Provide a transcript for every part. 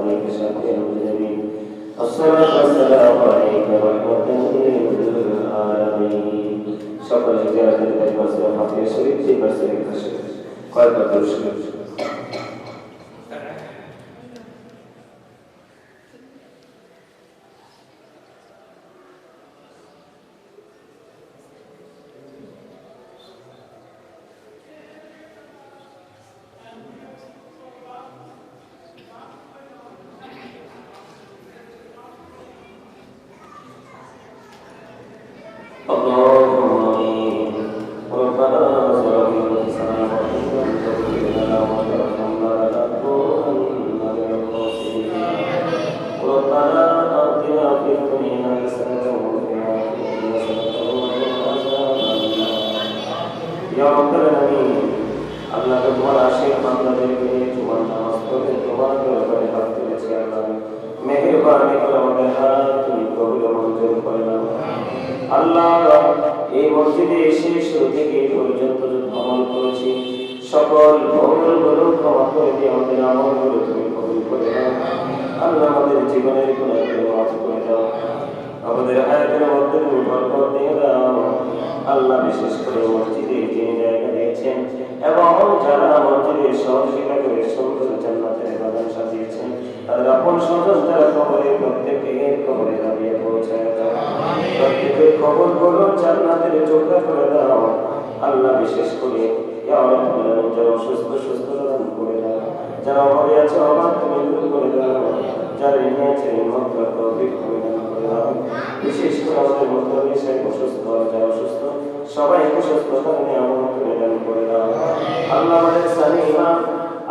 عليك شافي المذنبين الصلاة والسلام عليك رحمة للعالمين সকল জিয়ারতের তাই মাসে হাফিজ শরীফ জি মাসে কাছে কয়বার দরুদ শরীফ اللهم آمين ربنا ظلمنا أنفسنا وإن لم تغفر لنا وترحمنا لنكونن من الخاسرين ربنا آتنا في الدنيا حسنة وفي الآخرة حسنة وقنا عذاب النار يا رب العالمين আল্লাহ তোমার আশীর্বাদ বান্দাদেরকে তোমার নামাজ পড়ে তোমার দরবারে হাত তুলেছি আল্লাহ মেহেরবানি করে আমাদের হাত তুমি কবুল মঞ্জুর করে নাও আল্লাহ এই মসজিদে এসে শুরু থেকে পর্যন্ত যত আমল করেছি সকল ভুলগুলো ক্ষমা করে দিয়ে আমাদের আমলগুলো তুমি কবুল করে নাও আল্লাহ আমাদের জীবনের গুনাহগুলো মাফ করে দাও আমাদের হায়াতের মধ্যে তুমি বরকত দিয়ে দাও আল্লাহ বিশেষ করে মসজিদে যিনি জায়গা দিয়েছেন এবং যারা মসজিদের সহযোগিতা করে সুন্দর জান্নাতের বাগান সাজিয়েছেন তাদের আপন স্বজন যারা কবরে প্রত্যেকের কবরে দাঁড়িয়ে পৌঁছায় দাও প্রত্যেকের কবরগুলো জান্নাতের চোখা করে দাও আল্লাহ বিশেষ করে যারা অসুস্থ সুস্থ দান করে দাও যারা অভাবে আছে অভাব তুমি দূর করে দাও যারা ঋণে আছে ঋণমুক্ত তৌফিক করে দান করে দাও বিশেষ করে আমাদের মধ্যে সাহেব অসুস্থ যারা অসুস্থ সবাইকে সুস্থতা নিয়ে আমল করে দান করে দাও আল্লাহ আমাদের সানি ইমাম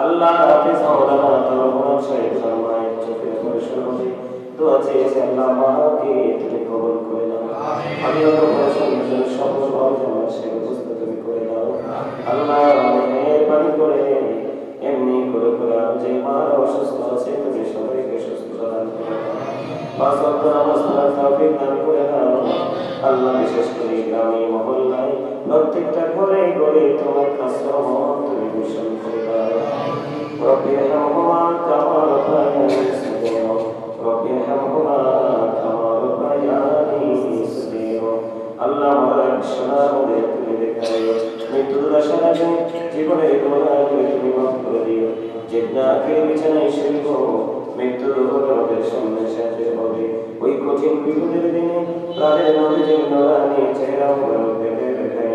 আল্লাহ হাফেজ মাওলানা তাওরাহুল সাহেব ফরমায় চোখে পরিশুদ্ধ হবে দোয়া চেয়েছে আল্লাহ মাকে তুমি কবুল করে নাও আমি আপনার সঙ্গে সকল ভালো সে ব্যবস্থা তুমি করে দাও আল্লাহ মেহেরবানি করে এমনি করে করে যে মা অসুস্থ আছে তুমি সবাইকে সুস্থতা দান করে দাও পাঁচ ওয়াক্ত নামাজ পড়ার তৌফিক দান করে দাও আল্লাহ বিশেষ করে গ্রামে মহল্লায় প্রত্যেকটা ঘরে ঘরে তোমার কাছে তুমি ঘোষণা করে দাও রব্বি রহমা কামা রব্বায়ানি সগীরা রব্বি রহমা কামা রব্বায়ানি সগীরা আল্লাহ আমাদের সোনার মধ্যে তুমি দেখাই মৃত্যুর দশা জীবনের গুনাহগুলো তুমি মাফ করে দিও জিন্নাকে বিছানায় শুইব মৃত্যুর উপর আমাদের সামনে সাথে হবে ওই কঠিন বিপদের দিনে প্রাণের মধ্যে যে নূরানি চেহারা দেখে দেখাই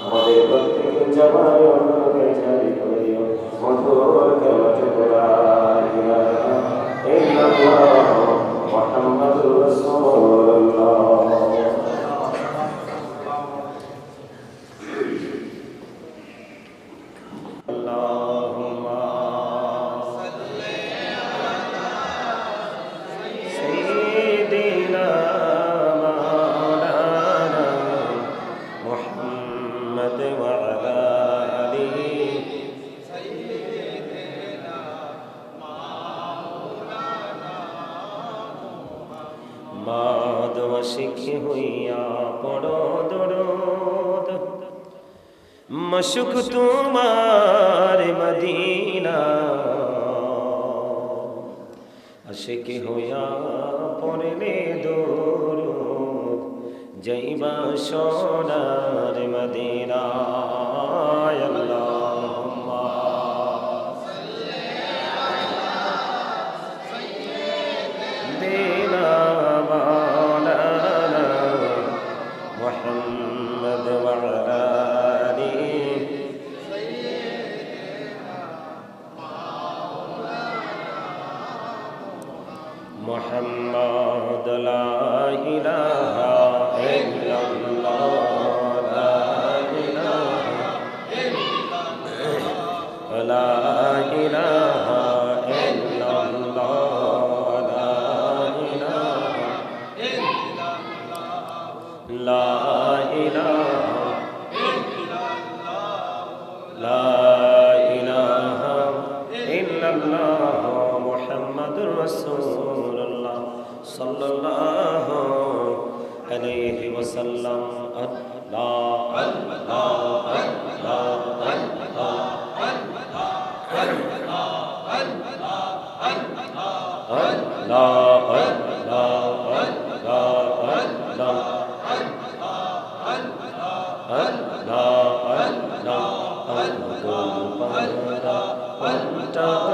আমাদের প্রত্যেকের জবানে অন্তরে জারি করে দিও মধুর কালামত লা ইলাহা ইল্লাল্লাহ মুহাম্মাদুর রাসূলুল্লাহ मशुक तुम्हार मदीना आशिक होया पड़ले दुरूद जाइबा सोनार मदीना अल्लाहुम्मा सल्ली अला सय्यिदिना मौलाना मुहम्मद व अला محمد لا إله إلا الله لا إله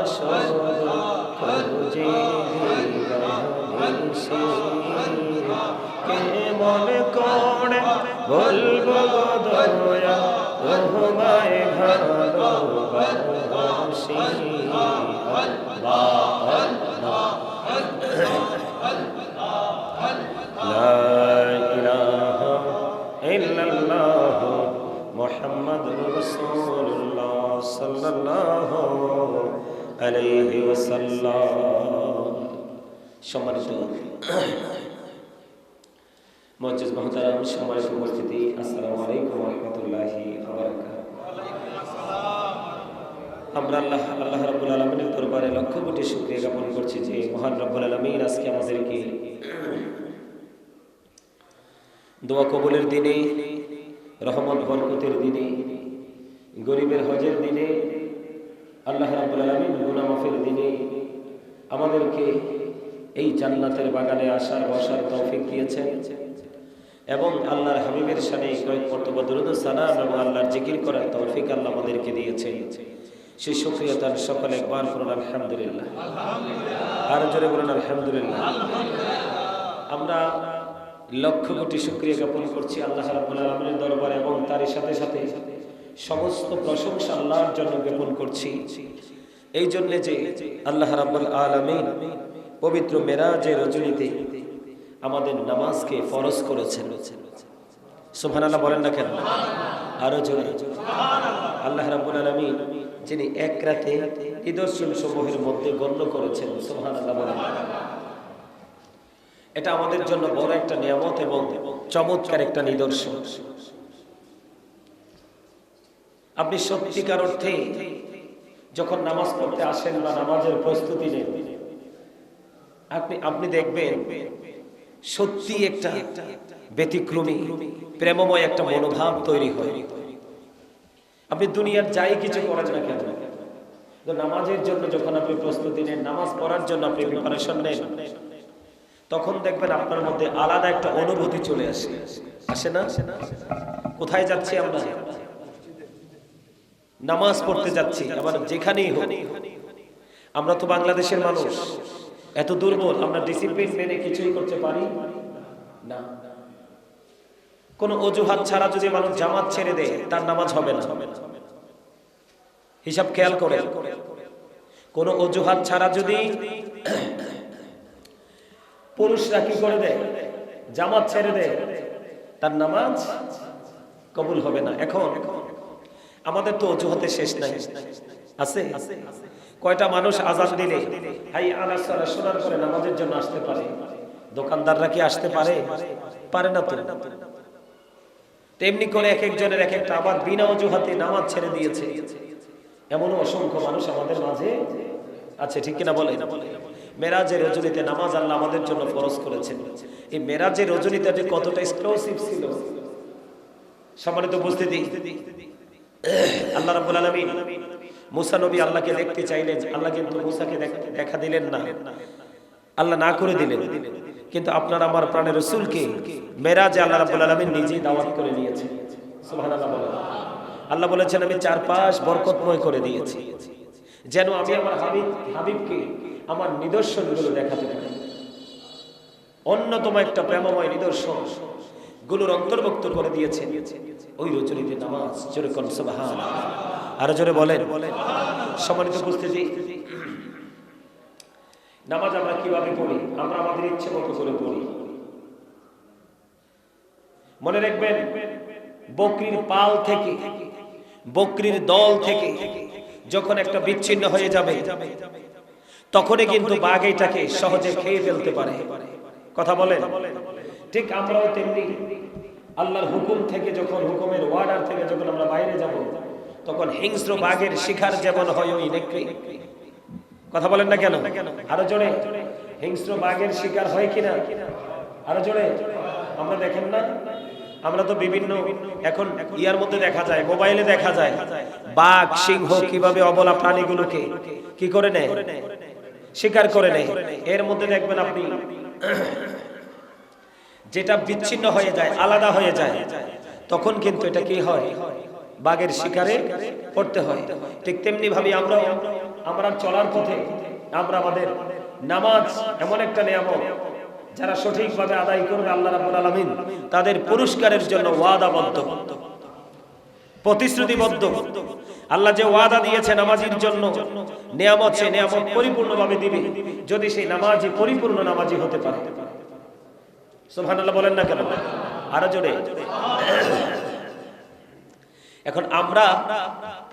শুধু খুঁজে কেমন করে বলবো গো দয়া তোমায় ভালোবাসি লা ইলাহা ইল্লাল্লাহ মুহাম্মাদুর রাসূলুল্লাহ সাল্লাল্লাহু আলাইহি ওয়াসাল্লাম। সম্মানিত মুআজ্জিজ মুহতারাম, সম্মানিত উপস্থিতি, আসসালামু আলাইকুম ওয়া রাহমাতুল্লাহি ওয়া বারাকাতুহু। আমরা আল্লাহ রাব্বুল আলামিনের দরবারে লক্ষ কোটি শুকরিয়া জ্ঞাপন করছি যে মহান রব্বুল আলামিন আজকে আমাদেরকে দোয়া কবুলের দিনে, রহমত বরকতের দিনে, গরিবের হজের দিনে, আল্লাহ রাব্বুল আলামিন গুনাহ মাফের দিনে আমাদেরকে এই জান্নাতের বাগানে আসার বসার তৌফিক দিয়েছেন এবং আল্লাহর হাবিবের শানে কয়েক মর্তবা দুরূদ ও সালাম এবং আল্লাহর জিকির করার তৌফিক আল্লাহ আমাদেরকে দিয়েছেন। সেই শুকরিয়া তার সকলে একবার বলুন আলহামদুলিল্লাহ। আর জোরে বলুন আলহামদুলিল্লাহ। আমরা লক্ষ কোটি শুকরিয়া জ্ঞাপন করছি আল্লাহ রাব্বুল আলামিনের দরবারে এবং তার সাথে সাথে সমস্ত প্রশংসা আল্লাহর জন্য জ্ঞাপন করছি এই জন্য যে আল্লাহ রাব্বুল আলামিন পবিত্র মেরাজের রজনীতে আমাদের নামাজকে ফরজ করেছেন। সুবহানাল্লাহ বলেন না কেন? আরো জোরে সুবহানাল্লাহ। আল্লাহ রাব্বুল আলামিন যিনি এক রাতে নিদর্শন সমূহের মধ্যে গণ্য করেছেন, সুবহানাল্লাহ বলেন। এটা আমাদের জন্য বড় একটা নিয়ামত এবং চমৎকার একটা নিদর্শন। আপনি সত্যিকার অর্থে যখন নামাজ পড়তে আসেন বা নামাজের প্রস্তুতি নেন, আপনি দেখবেন সত্যি একটা ব্যতিক্রমী প্রেমময় একটা মনোভাব তৈরি হয়। আপনি দুনিয়ার যাই কিছু করেন না কেন, নামাজের জন্য যখন আপনি প্রস্তুতি নেন, নামাজ পড়ার জন্য আপনি প্রিপারেশন নেন, তখন দেখবেন আপনার মধ্যে আলাদা একটা অনুভূতি চলে আসে। আসে না? কোথায় যাচ্ছি আমরা? নামাজ পড়তে যাচ্ছি। আবার যেখানেই হোক, আমরা তো বাংলাদেশের মানুষ, এত দুর্বল, আমরা ডিসিপ্লিন মেনে কিছুই করতে পারি না। কোন অজুহাত ছাড়া যদি মানুষ জামাত ছেড়ে দেয়, তার নামাজ হবে না। হিসাব খেয়াল করে, কোন অজুহাত ছাড়া যদি পুরুষরা কি করে দেয়, জামাত ছেড়ে দেয়, তার নামাজ কবুল হবে না। এখন আমাদের তো অজুহাতে শেষ নাই, আছে? কয়টা মানুষ আযান দিলে হাই আলাস সালাহ শোনার পরে নামাজের জন্য আসতে পারে? দোকানদাররা কি আসতে পারে? পারে না তো। তেমনি করে এক একজনের এক একটা আবার বিনা অজুহাতে নামাজ ছেড়ে দিয়েছে, এমনও অসংখ্য মানুষ আমাদের মাঝে আছে, ঠিক কিনা বলে? মেরাজের রজনীতে নামাজ আল্লাহ আমাদের জন্য ফরজ করেছেন। এই মেরাজের রজনীতে যে কতটা এক্সক্লুসিভ ছিল, সম্মানিত উপস্থিতি, আল্লাহ রাব্বুল আলামিন মুসা নবী আল্লাহকে দেখতে চাইলেন, আল্লাহ কিন্তু মুসাকে দেখা দিলেন না, আল্লাহ না করে দিলেন। কিন্তু আপনার আমার প্রাণের রাসূলকে মেরাজে আল্লাহ রাব্বুল আলামিন নিজেই দাওয়াত করে নিয়েছেন। সুবহানাল্লাহ বলেন। আল্লাহ বলেছেন আমি চারপাশ বরকতময় করে দিয়েছি, যেন আমি আমার হাবিবকে আমার নিদর্শনগুলো দেখাতে পারি। অন্যতম একটা প্রেমময় নিদর্শন গুলোর অন্তর্ভুক্ত করে দিয়েছেন ওই রজনীতে নামাজ। জোরে কোন সুবহানাল্লাহ। আর জোরে বলেন। সম্মানিত উপস্থিতি, নামাজ আমরা কিভাবে পড়ি? আমরা আমাদের ইচ্ছে মতো করে পড়ি। মনে রাখবেন, বকরির পাল থেকে, বকরির দল থেকে যখন একটা বিচ্ছিন্ন হয়ে যাবে, তখনই কিন্তু বাঘ এটাকে সহজে খেয়ে ফেলতে পারে। কথা বলেন। ঠিক আমরাও তেমনি আল্লাহর হুকুম থেকে যখন, হুকুমের ওয়ার্ডার থেকে যখন আমরা বাইরে যাব, তখন হিংস্র বাঘের শিকার যেমন হয় ওই নেকড়ে। কথা বলেন না কেন? আরো জোরে। হিংস্র বাঘের শিকার হয় কিনা? আরো জোরে। আমরা দেখেন না, আমরা তো বিভিন্ন এখন ইয়ার মধ্যে দেখা যায়, মোবাইলে দেখা যায়, বাঘ সিংহ কিভাবে অবলা প্রাণীগুলোকে কি করে নেয়, শিকার করে নেয়। এর মধ্যে দেখবেন আপনি যেটা বিচ্ছিন্ন হয়ে যায়, আলাদা হয়ে যায়, তখন কিন্তু এটা কি হয়, বাঘের শিকারে পড়তে হয়। ঠিক তেমনি ভাবে আমরাও আমরা চলার পথে আমরা আমাদের নামাজ এমন একটা নিয়ামত, যারা সঠিকভাবে আদায় করবে আল্লাহ রাব্বুল আলামিন তাদের পুরস্কারের জন্য ওয়াদাবদ্ধ, প্রতিশ্রুতিবদ্ধ। আল্লাহ যে ওয়াদা দিয়েছে নামাজীর জন্য নিয়ামত, সেই নিয়ামত পরিপূর্ণভাবে দিবে যদি সেই নামাজি পরিপূর্ণ নামাজি হতে পারে। সুবহানাল্লাহ বলেন না কেন? আরো জোরে। এখন আমরা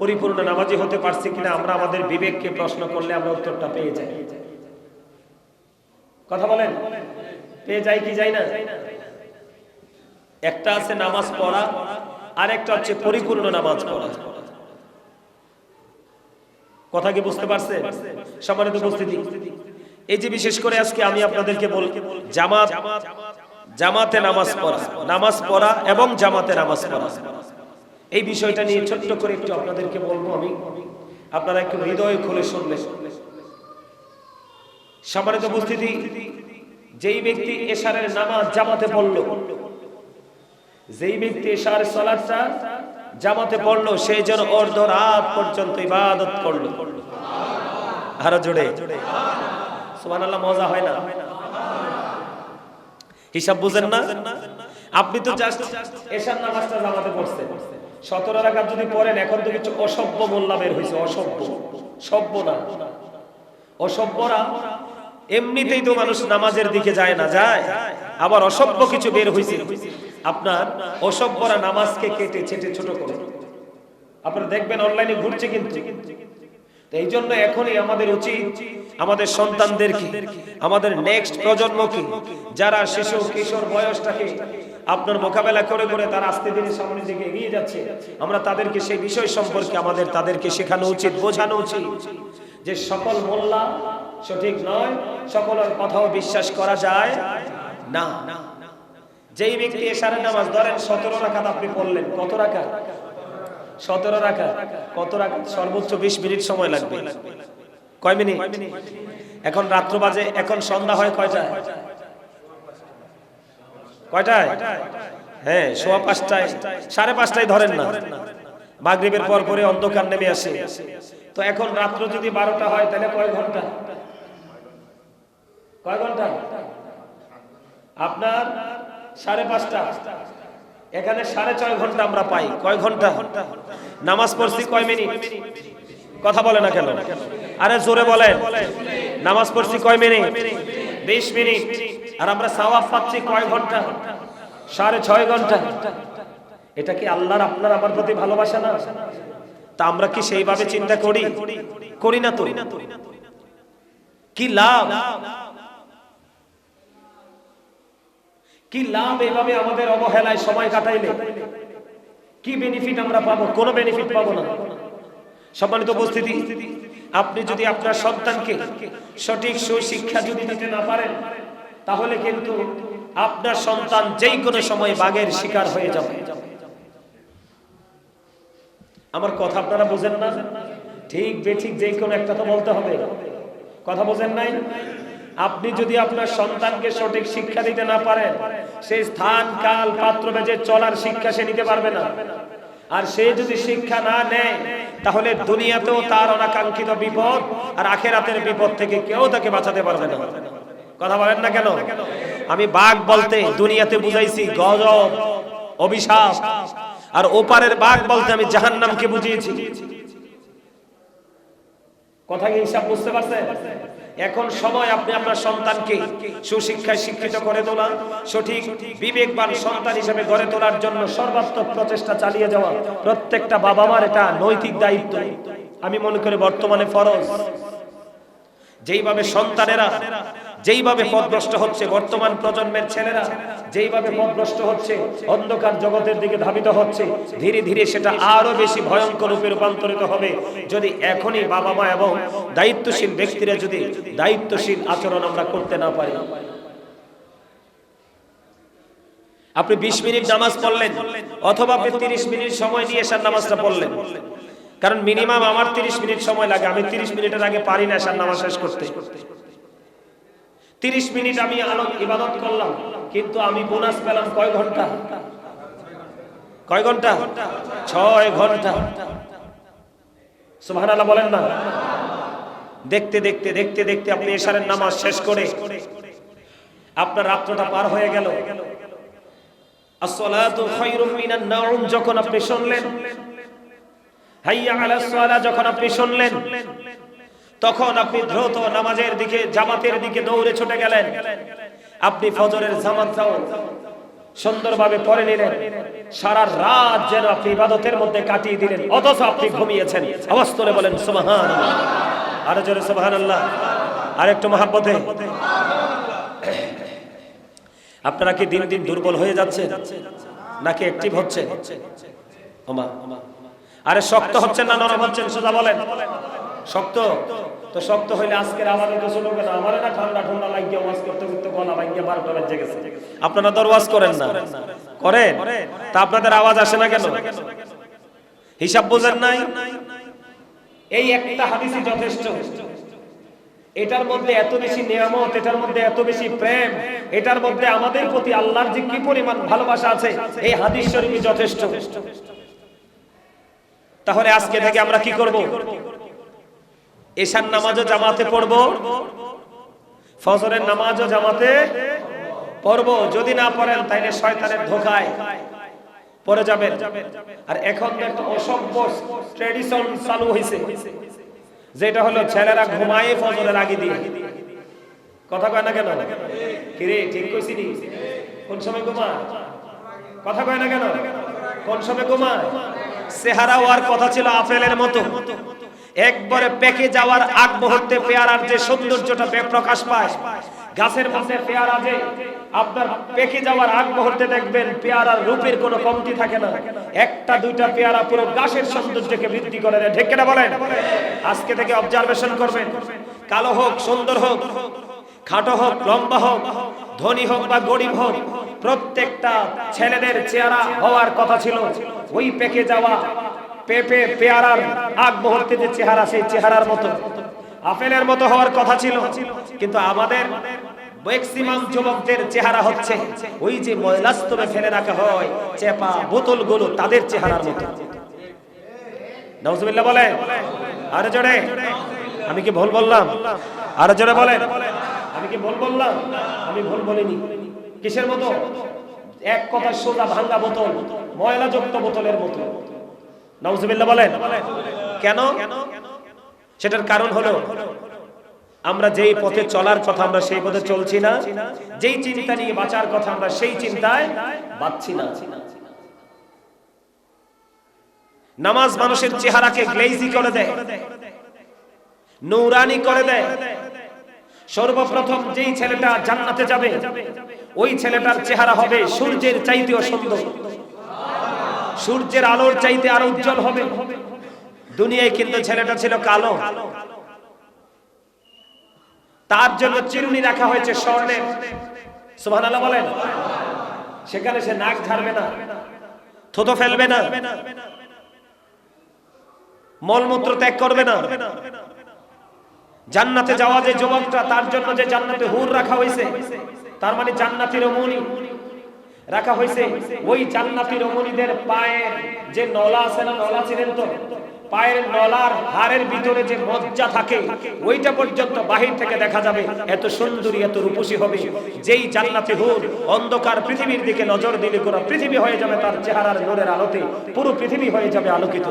পরিপূর্ণ নামাজি হতে পারছি কিনা আমরা আমাদের বিবেককে প্রশ্ন করলে আমরা উত্তরটা পেয়ে যাই। কথা বলেন, পেয়ে যাই কি যাই না? একটা আছে নামাজ পড়া, আর একটা হচ্ছে পরিপূর্ণ নামাজ পড়া। কথা কি বুঝতে পারছেন? সম্মানিত উপস্থিতি, এই যে বিশেষ করে আজকে আমি আপনাদেরকে বলি জামাতে নামাজ পড়া এবং জামাতে নামাজ পড়া, এই বিষয়টা নিয়ে ছোট্ট করে একটু আপনাদেরকে বলবো আমি, আপনারা একটু হৃদয় খুলে শুনবেন। সম্মানিত উপস্থিতি, যেই ব্যক্তি এশারের নামাজ জামাতে পড়লো, যেই ব্যক্তি এশারের সালাতটা জামাতে পড়লো, সেই যেন অর্ধরাত পর্যন্ত ইবাদত করলো। আরো জোরে সুবহানাল্লাহ। মজা হয় না? হিসাব বুঝেন না? আপনি তো জাস্ট এশার নামাজটা জামাতে পড়ছেন, 17 রাকাত যদি পড়েন, এখন তো কিছু অসভ্য মোল্লা বের হয়েছে। সভ্য না, অসভ্যরা এমনিতেই তো মানুষ নামাজের দিকে যায় না, যায় আবার অসভ্য কিছু বের হয়েছে। আপনার অসভ্যরা নামাজকে কেটে ছেটে ছোট করে, আপনারা দেখবেন অনলাইনে ঘুরছে। কিন্তু এই জন্য এখনই আমাদের উচিত আমাদের সন্তানদেরকে, আমাদের নেক্সট প্রজন্মকে, যারা শিশু কিশোর বয়সটাকে আপনার মোকাবেলা করে করে তারা আস্তে ধীরে সামনের দিকে এগিয়ে যাচ্ছে, আমরা তাদেরকে সেই বিষয় সম্পর্কে তাদেরকে শেখানো উচিত, বোঝানো উচিত যে সকল মোল্লা সঠিক নয়, সকলের কথাও বিশ্বাস করা যায় না। যেই ব্যক্তি এশারের নামাজ ধরেন 17 রাকাত আপনি পড়লেন, কত রাকাত? 17 রাকাত। কত রাকাত? সর্বোচ্চ 20 মিনিট সময় লাগবে। কয় মিনিট? এখন রাত্র বাজে, এখন সন্ধ্যা হয় কয়টায়? কয়টায়? হ্যাঁ, 5:15, 5:30 ধরেন না, মাগরিবের পর পরে অন্ধকার নেমে আসে। তো এখন রাত্র যদি 12টা হয়, তাহলে কয় ঘন্টা? কয় ঘন্টা? আপনার 5:30, এখানে 6.5 ঘন্টা আমরা পাই। কয় ঘন্টা? নামাজ পড়ছি কয় মিনিট? কথা বলে না কেন? আরে জোরে বলেন। নামাজ পড়ছি কয় মিনিট? 20 মিনিট। আর আমরা সওয়াব পাচ্ছি কয় ঘন্টা? 6.5 ঘন্টা। এটা কি আল্লাহর আপনার আমার প্রতি ভালোবাসা না? তা আমরা কি সেইভাবে চিন্তা করি না তো? কি লাভ? কি লাভ এভাবে আমাদের অবহেলায় সময় কাটাইলে? কি বেনিফিট আমরা পাবো? কোনো বেনিফিট পাবো না। সম্মানিত উপস্থিতি, আপনি যদি আপনার সন্তানকে সঠিক সুশিক্ষা যদি দিতে না পারেন, তাহলে কিন্তু আপনার সন্তান যেই কোনো সময় বাঘের শিকার হয়ে যাবে। আমার কথা আপনারা বুঝেন না? ঠিক বেঠিক যেই কোনো একটা তো বলতে হবে। কথা বুঝেন নাই? আপনি যদি আপনার সন্তানকে সঠিক শিক্ষা দিতে না পারেন, সেই স্থান কাল পাত্র বেজে চলার শিক্ষা সে নিতে পারবে না। আর সে যদি শিক্ষা না নেয়, তাহলে দুনিয়াতেও তার অনাকাঙ্ক্ষিত বিপদ, আর আখিরাতের বিপদ থেকে কেউ তাকে বাঁচাতে পারবে না। কথা বলেন না কেন? আমি বাঘ বলতে দুনিয়াতে বুঝাইছি গজব, অভিশাপ, আর ওপারের বাঘ বলতে আমি জাহান্নামকে বুঝিয়েছি। কথা কি হিসাব বুঝতে পারছেন? এখন সময় আপনি আপনার সন্তানকে সুশিক্ষায় শিক্ষিত করে তোলা, সঠিক বিবেকবান সন্তান হিসেবে গড়ে তোলার জন্য সর্বাত্মক প্রচেষ্টা চালিয়ে যাওয়া প্রত্যেকটা বাবা মার এটা নৈতিক দায়িত্ব। আমি মনে করি বর্তমানে ফরজ। যেইভাবে সন্তানেরা যেইভাবে পথভ্রষ্ট হচ্ছে, বর্তমান প্রজন্মের ছেলেরা যেইভাবে পথভ্রষ্ট হচ্ছে, অন্ধকার জগতের দিকে ধাবিত হচ্ছে, ধীরে ধীরে সেটা আরো বেশি ভয়ঙ্কর রূপে রূপান্তরিত হবে যদি এখনই বাবা মা এবং দায়িত্বশীল ব্যক্তিরা যদি দায়িত্বশীল আচরণ আমরা করতে না পারি। আপনি 20 মিনিট নামাজ পড়লেন, অথবা আপনি 30 মিনিট সময় নিয়ে এশার নামাজটা পড়লেন। কারণ মিনিমাম আমার 30 মিনিট সময় লাগে, আমি 30 মিনিটের আগে পারি না এশার নামাজ শেষ করতে। 30 মিনিট আমি ইবাদত করলাম, কিন্তু আমি বোনাস পেলাম কয় ঘন্টা? কয় ঘন্টা? 6 ঘন্টা। সুবহানাল্লাহ বলেন না? দেখতে দেখতে দেখতে দেখতে আপনি এশারের নামাজ শেষ করে আপনার রাত্রটা পার হয়ে গেল। আসসালাতু খায়রুম মিনান নাউম যখন আপনি শুনলেন, হাইয়া আলাস সালাহ যখন আপনি শুনলেন, তখন আপনি দ্রুত নামাজের দিকে, জামাতের দিকে দৌড়ে ছুটে গেলেন। আপনি ফজরের জামাতটাও সুন্দরভাবে পড়ে নিলেন। সারা রাত যেন আপনি ইবাদতের মধ্যে কাটিয়ে দিলেন, অথচ আপনি ঘুমিয়েছেন। আওয়াজ করে বলেন সুবহানাল্লাহ, আরো জোরে সুবহানাল্লাহ, আর একটু মহব্বতে। আপনারা কি দিন দিন দুর্বল হয়ে যাচ্ছে নাকি অ্যাক্টিভ হচ্ছে? ওমা, আরে শক্ত হচ্ছেন না নরম হচ্ছেন? সোজা বলেন। শক্ত তো, শক্ত হইলে আজকের আমাদের তো শুনবে না। আমার না ঠান্ডা ঠান্ডা লাগিয়ে ওয়াজ করতে করতে গলা ভাঙিয়ে 12টা বেজে গেছে। আপনারা তো ওয়াজ করেন না, করেন? তা আপনাদের আওয়াজ আসে না কেন? হিসাব বোঝেন নাই? এই একটা হাদিসই যথেষ্ট। এটার মধ্যে এত বেশি নিয়ামত, এটার মধ্যে এত বেশি প্রেম, এটার মধ্যে আমাদের প্রতি আল্লাহর যে কি পরিমাণ ভালোবাসা আছে, এই হাদিস শরীফই যথেষ্ট। তাহলে আজকে থেকে আমরা কি করব? এশার নামাজও জামাতে পড়ব, ফজরের নামাজও জামাতে পড়ব। যদি না পড়েন তাইলে শয়তানের ধোঁকায় পড়ে যাবেন। আর এখন একটা অসভ্য ট্র্যাডিশন চালু হয়েছে, যেটা হলো ছেলেরা ঘুমায় ফজরের আগে দিয়ে। কথা কয় না কেন? কিরে ঠিক কইছি নি? কোন সময় ঘুমায়? কথা কয় না কেন? কোন সময় ঘুমায়? চেহারা হওয়ার কথা ছিল আপেলের মতো, একবারে পেকে যাওয়ার আগ মুহূর্তে পেয়ারার যে সৌন্দর্যটা প্রকাশ পায়, গাছের মধ্যে পেয়ারা যে আপনার পেকে যাওয়ার আগ মুহূর্তে দেখবেন পেয়ারার রূপের কোনো কমতি থাকে না। একটা দুইটা পেয়ারা পুরো গাছের সৌন্দর্যকে বৃদ্ধি করে দেয়। ঠিক কিনা বলেন? আজকে থেকে অবজারভেশন করবেন, কালো হোক সুন্দর হোক, খাটো হোক লম্বা হোক, ধনী হোক বা গরিব হোক, প্রত্যেকটা ছেলেদের চেহারা হওয়ার কথা ছিল ওই পেকে যাওয়া পেঁপে পেয়ারার আগ মুহূর্তে যে চেহারা, সেই চেহারার মতো আপেলের মতো হওয়ার কথা ছিল। কিন্তু আমাদের ম্যাক্সিমাম যুবকদের চেহারা হচ্ছে ওই যে ময়লাস্তবে ফেলে রাখা হয় চেপা বোতলগুলো, তাদের চেহারার মতো। নাউজুবিল্লাহ বলেন। আরে জোরে, আমি কি ভুল বললাম? আরে জোরে বলেন, আমি কি ভুল বললাম? আমি ভুল বলিনি। কিসের মতো? এক কথা সোজা ভাঙা বোতল, ময়লাযুক্ত বোতলের মতো। নাউজুবিল্লাহ বলেন। কেন? সেটার কারণ হলো আমরা যেই পথে চলার কথা আমরা সেই পথে চলছি না, যেই চিন্তা নিয়ে বাঁচার কথা আমরা সেই চিন্তায় বাঁচছি না। নামাজ মানুষের চেহারাকে গ্লেজি করে দেয়, নূরানি করে দেয়। সর্বপ্রথম যেই ছেলেটা জান্নাতে যাবে ওই ছেলেটার চেহারা হবে সূর্যের চাইতেও সুন্দর, সূর্যের আলোর চাইতে আরো উজ্জ্বল হবে। দুনিয়ায় কিন্তু ছেলেটা ছিল কালো, তার জন্য চিরুনি রাখা হয়েছে স্বর্ণের। সুবহানাল্লাহ বলেন। সেখানে সে নাক ঝাড়বে না, থুথু ফেলবে না, মলমূত্র ত্যাগ করবে না। জান্নাতে যাওয়া যে যুবকটা, তার জন্য যে জান্নাতে হুর রাখা হয়েছে, তার মানে জান্নাতি রমণী রাখা হয়েছে। ওই জান্নাতি রমণীদের পায়ের যে নলা আছে না, নলা ছিলেন তো, পায়ের নলার হাড়ের ভিতরে যে মজ্জা থাকে ওইটা পর্যন্ত বাহির থেকে দেখা যাবে। এত সুন্দরী, এত রূপসী হবে। যেই জান্নাতি হুর অন্ধকার পৃথিবীর দিকে নজর দিলে পুরো পৃথিবী হয়ে যাবে তার চেহারার নূরের আলোতে, পুরো পৃথিবী হয়ে যাবে আলোকিত।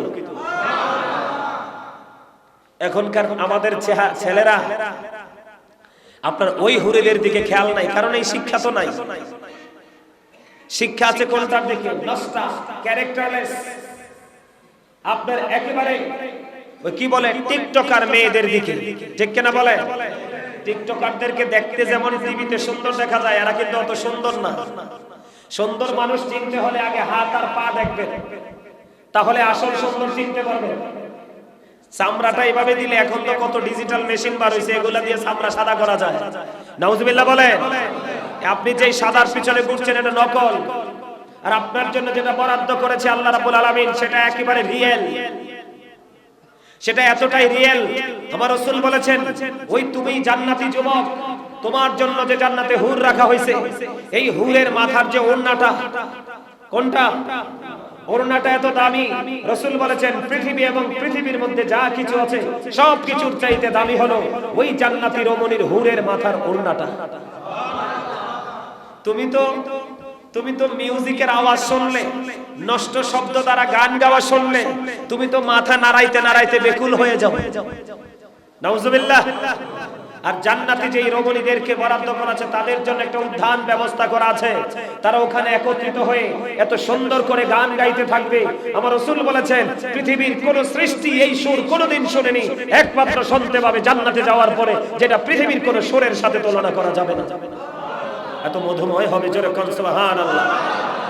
এখনকার আমাদের ছেলেরা আপনার ওই হুরেদের দিকে খেয়াল নাই, কারণ এই শিক্ষা তো নাই। শিক্ষা আছে কোনটার দিকে? নষ্টা, ক্যারেক্টারলেস। আপনার একেবারে ওই কি বলে টিকটকার মেয়েদের দিকে। ঠিক কিনা বলে? টিকটকারদেরকে দেখতে যেমন টিভিতে সুন্দর দেখা যায়, এরা কিন্তু অত সুন্দর না। সুন্দর মানুষ চিনতে হলে আগে হাত আর পা দেখবেন, তাহলে আসল সুন্দর চিনতে পারবেন। চামড়াটা এভাবে দিলে, এখন তো কত ডিজিটাল মেশিন বার হইছে, এগুলা দিয়ে চামড়া সাদা করা যায়। নাউজুবিল্লাহ বলে। আপনি যেই সাদার পিছনে ঘুরছেন এটা নকল, আর আপনার জন্য যেটা বরাদ্দ করেছে আল্লাহ রাব্বুল আলামিন সেটা একেবারে রিয়েল। সেটা এতটাই রিয়েল, আমার রাসূল বলেছেন ওই তুমি জান্নাতি যুবক, তোমার জন্য যে জান্নাতে হুর রাখা হয়েছে, এই হুরের মাথার যে ওড়নাটা, কোনটা? ওড়নাটা এত দামি, রাসূল বলেছেন পৃথিবী এবং পৃথিবীর মধ্যে যা কিছু আছে সব কিছুর চাইতে দামি হলো ওই জান্নাতি রমণীর হুরের মাথার ওড়নাটা। তুমি তো মিউজিকের আওয়াজ শুনলে, নষ্ট শব্দ দ্বারা গান গাওয়া শুনলে তুমি তো মাথা নাড়াইতে নাড়াইতে বেকুল হয়ে যাও। নাউজুবিল্লাহ। আর জান্নাতে যেই রমণীদেরকে বরাদ্দ করা আছে তাদের জন্য একটা উদ্যান ব্যবস্থা করা আছে, তারা ওখানে একত্রিত হয়ে এত সুন্দর করে গান গাইতে থাকবে। আমার রাসূল বলেছেন পৃথিবীর কোন সৃষ্টি এই সুর কোনোদিন শুনেনি, একমাত্র শুনতে পাবে জান্নাতে যাওয়ার পরে, যেটা পৃথিবীর কোন সুরের সাথে তুলনা করা যাবে না। এত মধুময় হবে, জোরে কোন সুবহানাল্লাহ।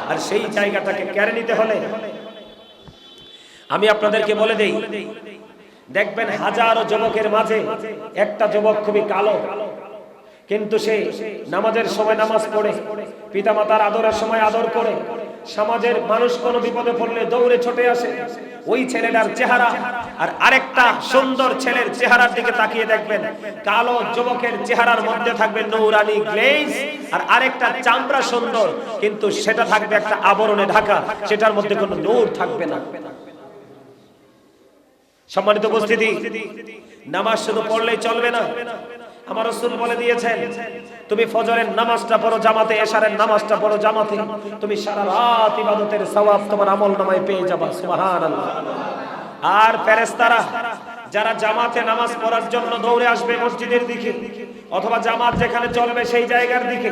আর সেই জায়গাটাকে কেড়ে নিতে হলে আমি আপনাদেরকে বলে দেই, দেখবেন হাজারো যুবকের মাঝে একটা যুবক খুবই কালো, কিন্তু সে নামাজের সময় নামাজ পড়ে, পিতামাতার আদরের সময় আদর করে, সমাজের মানুষ কোনো বিপদে পড়লে দৌড়ে ছুটে আসে। ওই ছেলেটার চেহারা আর আরেকটা সুন্দর ছেলের চেহারার দিকে তাকিয়ে দেখবেন, কালো যুবকের চেহারার মধ্যে থাকবে নূরানি গ্লেজ, আর আরেকটা চামড়া সুন্দর কিন্তু সেটা থাকবে একটা আবরণে ঢাকা, সেটার মধ্যে কোনো নূর থাকবে না। সম্মানিত উপস্থিতি, নামাজ শুধু পড়লেই চলবে না। আমার রাসূল বলে দিয়েছেন তুমি ফজরের নামাজটা পড়ো জামাতে, এশারের নামাজটা পড়ো জামাতে, তুমি সারা রাত ইবাদতের সওয়াব তোমার আমলনামায় পেয়ে যাবা। সুবহানাল্লাহ। আর ফেরেশতারা যারা জামাতে নামাজ পড়ার জন্য দৌড়ে আসবে মসজিদের দিকে অথবা জামাত যেখানে চলবে সেই জায়গার দিকে,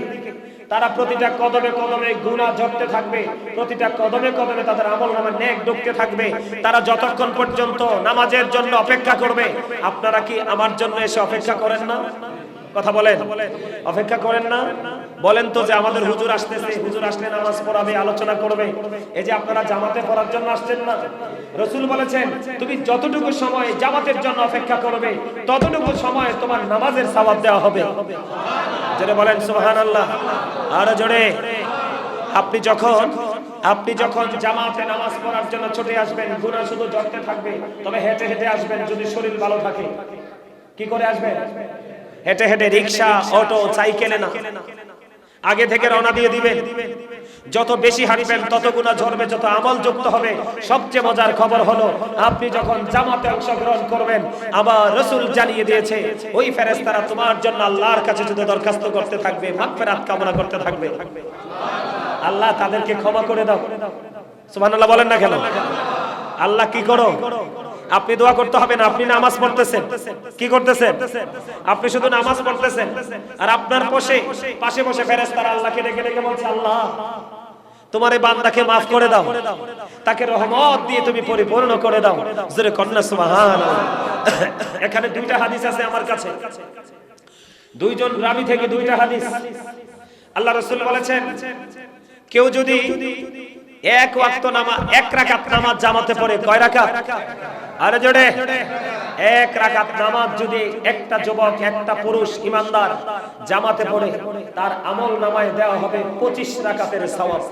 তারা প্রতিটা কদমে কদমে গুনাহ ঝরতে থাকবে, প্রতিটা কদমে কদমে তাদের আমলনামায় নেক ঢুকতে থাকবে। তারা যতক্ষণ পর্যন্ত নামাজের জন্য অপেক্ষা করবে। আপনারা কি আমার জন্য এসে অপেক্ষা করেন না? কথা বলেন, অপেক্ষা করেন না? বলেন তো যে আমাদের হুজুর আসতেছে, হুজুর আসলে নামাজ পড়াবে, আলোচনা করবে, এই যে আপনারা জামাতে পড়ার জন্য আসছেন না? রাসূল বলেছেন তুমি যতটুকু সময় জামাতের জন্য অপেক্ষা করবে ততটুকু সময় তোমার নামাজের সওয়াব দেওয়া হবে। জোরে বলেন সুবহানাল্লাহ। আর জোরে। আপনি যখন জামাতে নামাজ পড়ার জন্য ছুটে আসবেন, গুনাহ শুধু ঝরতে থাকবে, তবে হেঁটে হেঁটে আসবেন যদি শরীর ভালো থাকে। কি করে আসবেন? হেঁটে হেঁটে, রিকশা, অটো, সাইকেলে না, আগে থেকে রওনা দিয়ে দিবেন। যত বেশি হাঁটবেন তত গুনাহ ঝরবে, যত আমল যুক্ত হবে। সবচেয়ে মজার খবর হলো আপনি যখন জামাতে অংশগ্রহণ করবেন, আমার রাসূল জানিয়ে দিয়েছে ওই ফেরেশতারা তোমার জন্য আল্লাহর কাছে যদি দরখাস্ত করতে থাকবে, মাগফিরাত কামনা করতে থাকবে, আল্লাহ তাদেরকে ক্ষমা করে দাও। সুবহানাল্লাহ বলেন না কেন? আল্লাহ কি করো? আপনি দোয়া করতে হবে না, আপনি নামাজ পড়তেছেন। কি করতেছেন? আপনি শুধু নামাজ পড়তেছেন, আর আপনার পাশে বসে ফেরেশতারা আল্লাহকে ডেকে ডেকে বলছে আল্লাহ তোমার এই বান্দাকে maaf করে দাও, তাকে রহমত দিয়ে তুমি পরিপূর্ণ করে দাও। জোরে কন্না সুবহানাল্লাহ। এখানে দুইটা হাদিস আছে আমার কাছে, দুইজন রাবী থেকে দুইটা হাদিস। আল্লাহ রাসূল বলেছেন কেউ যদি এক ওয়াক্ত নামাজ, এক রাকাত নামাজ জামাতে পড়ে, কয় রাকাত? আরে জোরে। এক রাকাত নামাজ যদি একটা যুবক, একটা পুরুষ ইমানদার জামাতে পড়ে, তার আমল নামায় দেওয়া হবে 25 রাকাতের সওয়াব।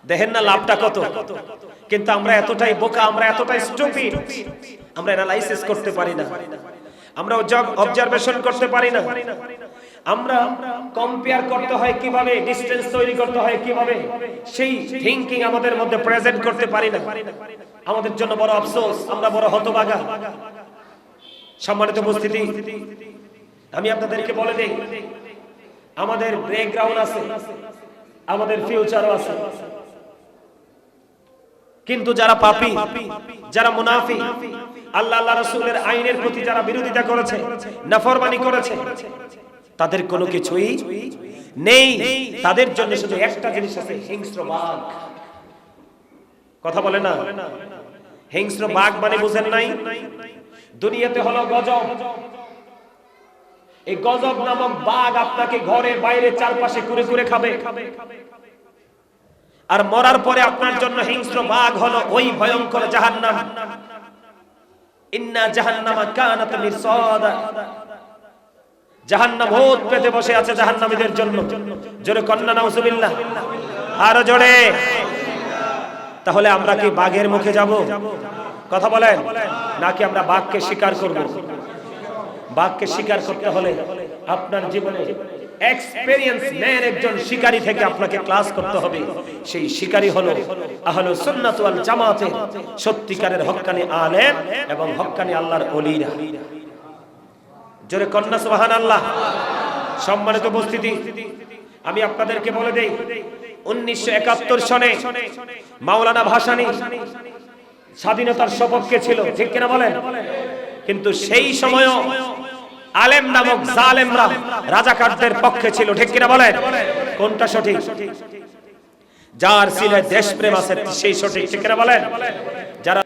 দেখেন না লাভটা কত? কিন্তু আমরা এতটাই বোকা, আমরা এতটাই স্টুপিড, আমরা অ্যানালাইসিস করতে পারি না, আমরা অবজারভেশন করতে পারি না। আমরা কম্পেয়ার করতে হয় কিভাবে, ডিসটেন্স তৈরি করতে হয় কিভাবে, সেই থিংকিং আমাদের মধ্যে প্রেজেন্ট করতে পারি না। আমাদের জন্য বড় আফসোস, আমরা বড় হতভাগা। সম্মানিত উপস্থিতি, আমি আপনাদেরকে বলে দেই আমাদের ব্যাকগ্রাউন্ড আছে, আমাদের ফিউচারও আছে, কিন্তু যারা পাপী, যারা মুনাফিক, আল্লাহ আল্লাহ রাসূলের আইনের প্রতি যারা বিরোধিতা করেছে, নাফরমানি করেছে, তাদের কোনো কিছুই নেই। তাদের জন্য শুধু একটা জিনিস আছে, হিংস্র বাঘ। কথা বলে না? হিংস্র বাঘ মানে বুঝেন নাই? দুনিয়াতে হলো গজব। এই গজব নামক বাঘ আপনাকে ঘরে বাইরে চারপাশে কুরে কুরে খাবে, আর মরার পরে আপনার জন্য হিংস্র বাঘ হলো ওই ভয়ঙ্কর জাহান্নাম। ইন্না জাহান্নামা কানাত মিরসাদা। জাহান্নাম ভূত পেতে বসে আছে জাহান্নামীদের জন্য। জোরে কন্না নাউজুবিল্লাহ। আরো জোরে। তাহলে আমরা কি বাঘের মুখে যাব? কথা বলেন, নাকি আমরা বাঘকে শিকার করব? বাঘকে শিকার করতে হলে আপনার জীবনে এক্সপেরিয়েন্স ম্যান, একজন শিকারী থেকে আপনাকে ক্লাস করতে হবে। সেই শিকারী হলো আহলুস সুন্নাত ওয়াল জামাতের সত্যিকারের হক্কানি আলেম এবং হক্কানি আল্লাহর ওলিরা। জোরে কন্যা সুবহানাল্লাহ। সম্মানিত উপস্থিতি, আমি আপনাদেরকে বলে দেই 1971 সনে মাওলানা ভাসানী স্বাধীনতার সপক্ষে ছিল, ঠিক কিনা বলেন? কিন্তু সেই সময়ও আলেম নামক জালেমরা রাজাকারদের পক্ষে ছিল, ঠিক কিনা বলেন? কোনটা সঠিক? যার সিনে দেশপ্রেম আছে সেই সঠিক, ঠিক কিনা বলেন? যারা